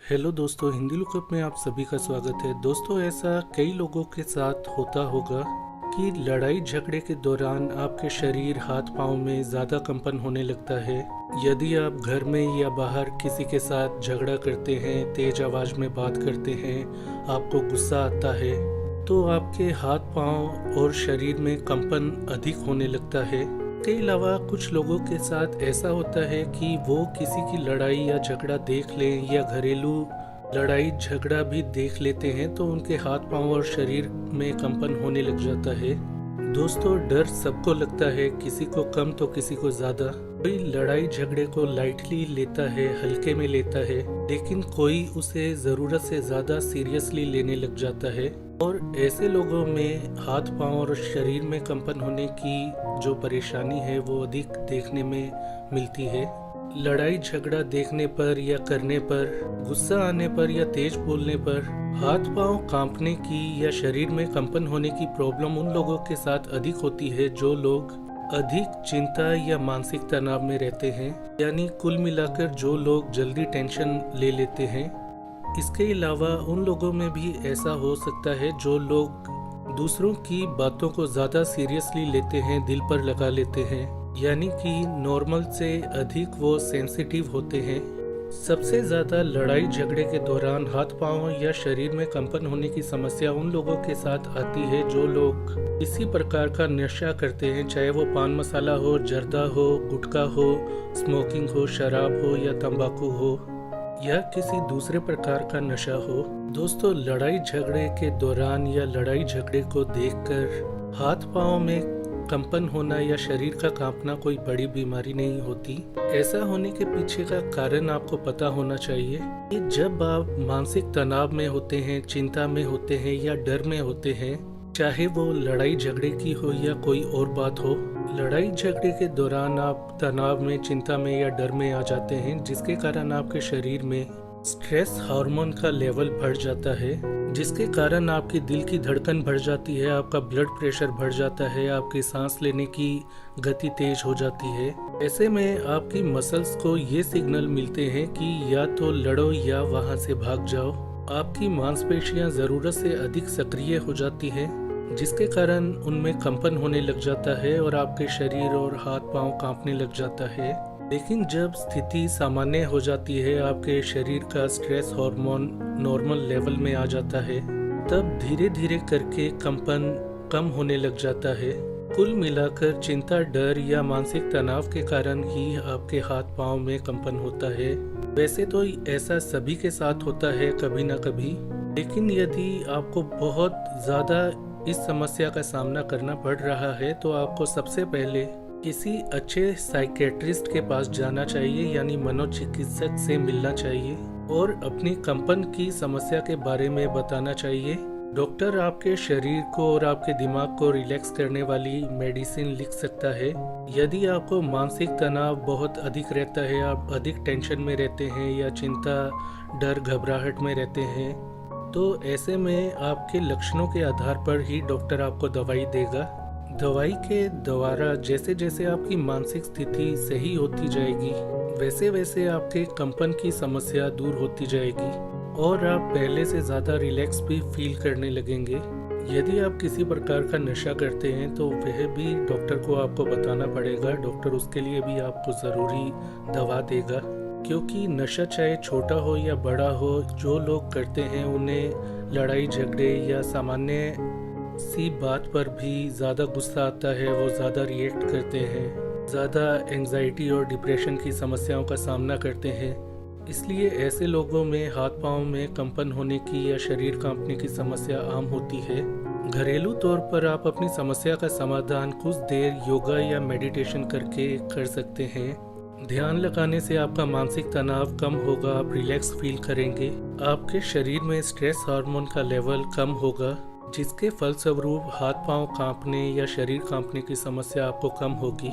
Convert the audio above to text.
Hello दोस्तों, Hindi lookup में आप सभी का स्वागत है। दोस्तों, ऐसा कई लोगों के साथ होता होगा कि लड़ाई झगड़े के दौरान आपके शरीर हाथ पांव में ज़्यादा कंपन होने लगता है। यदि आप घर में या बाहर किसी के साथ झगड़ा करते हैं, तेज आवाज़ में बात करते हैं, आपको गुस्सा आता है, तो आपके हाथ पांव और शरीर में कंपन अधिक होने लगता है। इसके अलावा कुछ लोगों के साथ ऐसा होता है कि वो किसी की लड़ाई या झगड़ा देख लें या घरेलू लड़ाई झगड़ा भी देख लेते हैं तो उनके हाथ पांव और शरीर में कंपन होने लग जाता है। दोस्तों, डर सबको लगता है, किसी को कम तो किसी को ज्यादा। कोई लड़ाई झगड़े को लाइटली लेता है, हल्के में लेता है, लेकिन कोई उसे जरूरत से ज्यादा सीरियसली लेने लग जाता है। और ऐसे लोगों में हाथ पांव और शरीर में कंपन होने की जो परेशानी है वो अधिक देखने में मिलती है। लड़ाई झगड़ा देखने पर या करने पर, गुस्सा आने पर या तेज बोलने पर हाथ पांव कांपने की या शरीर में कंपन होने की प्रॉब्लम उन लोगों के साथ अधिक होती है जो लोग अधिक चिंता या मानसिक तनाव में रहते हैं, यानी कुल मिलाकर जो लोग जल्दी टेंशन ले लेते हैं। इसके अलावा उन लोगों में भी ऐसा हो सकता है जो लोग दूसरों की बातों को ज़्यादा सीरियसली लेते हैं, दिल पर लगा लेते हैं, यानी कि नॉर्मल से अधिक वो सेंसिटिव होते हैं। सबसे ज़्यादा लड़ाई झगड़े के दौरान हाथ पांव या शरीर में कंपन होने की समस्या उन लोगों के साथ आती है जो लोग किसी प्रकार का नशा करते हैं, चाहे वो पान मसाला हो, जर्दा हो, गुटखा हो, स्मोकिंग हो, शराब हो या तंबाकू हो या किसी दूसरे प्रकार का नशा हो। दोस्तों, लड़ाई झगड़े के दौरान या लड़ाई झगड़े को देखकर हाथ पांव में कंपन होना या शरीर का कांपना कोई बड़ी बीमारी नहीं होती। ऐसा होने के पीछे का कारण आपको पता होना चाहिए कि जब आप मानसिक तनाव में होते हैं, चिंता में होते हैं या डर में होते हैं, चाहे वो लड़ाई झगड़े की हो या कोई और बात हो, लड़ाई झगड़े के दौरान आप तनाव में, चिंता में या डर में आ जाते हैं, जिसके कारण आपके शरीर में स्ट्रेस हार्मोन का लेवल बढ़ जाता है, जिसके कारण आपकी दिल की धड़कन बढ़ जाती है, आपका ब्लड प्रेशर बढ़ जाता है, आपकी सांस लेने की गति तेज हो जाती है। ऐसे में आपकी मसल्स को ये सिग्नल मिलते हैं कि या तो लड़ो या वहां से भाग जाओ। आपकी मांसपेशियां जरूरत से अधिक सक्रिय हो जाती हैं, जिसके कारण उनमें कंपन होने लग जाता है और आपके शरीर और हाथ पांव कांपने लग जाता है। लेकिन जब स्थिति सामान्य हो जाती है, आपके शरीर का स्ट्रेस हार्मोन नॉर्मल लेवल में आ जाता है, तब धीरे धीरे करके कंपन कम होने लग जाता है। कुल मिलाकर चिंता, डर या मानसिक तनाव के कारण ही आपके हाथ पांव में कंपन होता है। वैसे तो ऐसा सभी के साथ होता है कभी ना कभी, लेकिन यदि आपको बहुत ज़्यादा इस समस्या का सामना करना पड़ रहा है तो आपको सबसे पहले किसी अच्छे साइकेट्रिस्ट के पास जाना चाहिए, यानी मनोचिकित्सक से मिलना चाहिए और अपनी कंपन की समस्या के बारे में बताना चाहिए। डॉक्टर आपके शरीर को और आपके दिमाग को रिलैक्स करने वाली मेडिसिन लिख सकता है। यदि आपको मानसिक तनाव बहुत अधिक रहता है, आप अधिक टेंशन में रहते हैं या चिंता, डर, घबराहट में रहते हैं, तो ऐसे में आपके लक्षणों के आधार पर ही डॉक्टर आपको दवाई देगा। दवाई के द्वारा जैसे जैसे आपकी मानसिक स्थिति सही होती जाएगी, वैसे वैसे आपके कंपन की समस्या दूर होती जाएगी और आप पहले से ज़्यादा रिलैक्स भी फील करने लगेंगे। यदि आप किसी प्रकार का नशा करते हैं तो वह भी डॉक्टर को आपको बताना पड़ेगा। डॉक्टर उसके लिए भी आपको ज़रूरी दवा देगा, क्योंकि नशा चाहे छोटा हो या बड़ा हो, जो लोग करते हैं उन्हें लड़ाई झगड़े या सामान्य सी बात पर भी ज़्यादा गुस्सा आता है, वो ज़्यादा रिएक्ट करते हैं, ज़्यादा एंजाइटी और डिप्रेशन की समस्याओं का सामना करते हैं। इसलिए ऐसे लोगों में हाथ पांव में कंपन होने की या शरीर कांपने की समस्या आम होती है। घरेलू तौर पर आप अपनी समस्या का समाधान कुछ देर योगा या मेडिटेशन करके कर सकते हैं। ध्यान लगाने से आपका मानसिक तनाव कम होगा, आप रिलैक्स फील करेंगे, आपके शरीर में स्ट्रेस हार्मोन का लेवल कम होगा, जिसके फलस्वरूप हाथ पांव कांपने या शरीर कांपने की समस्या आपको कम होगी।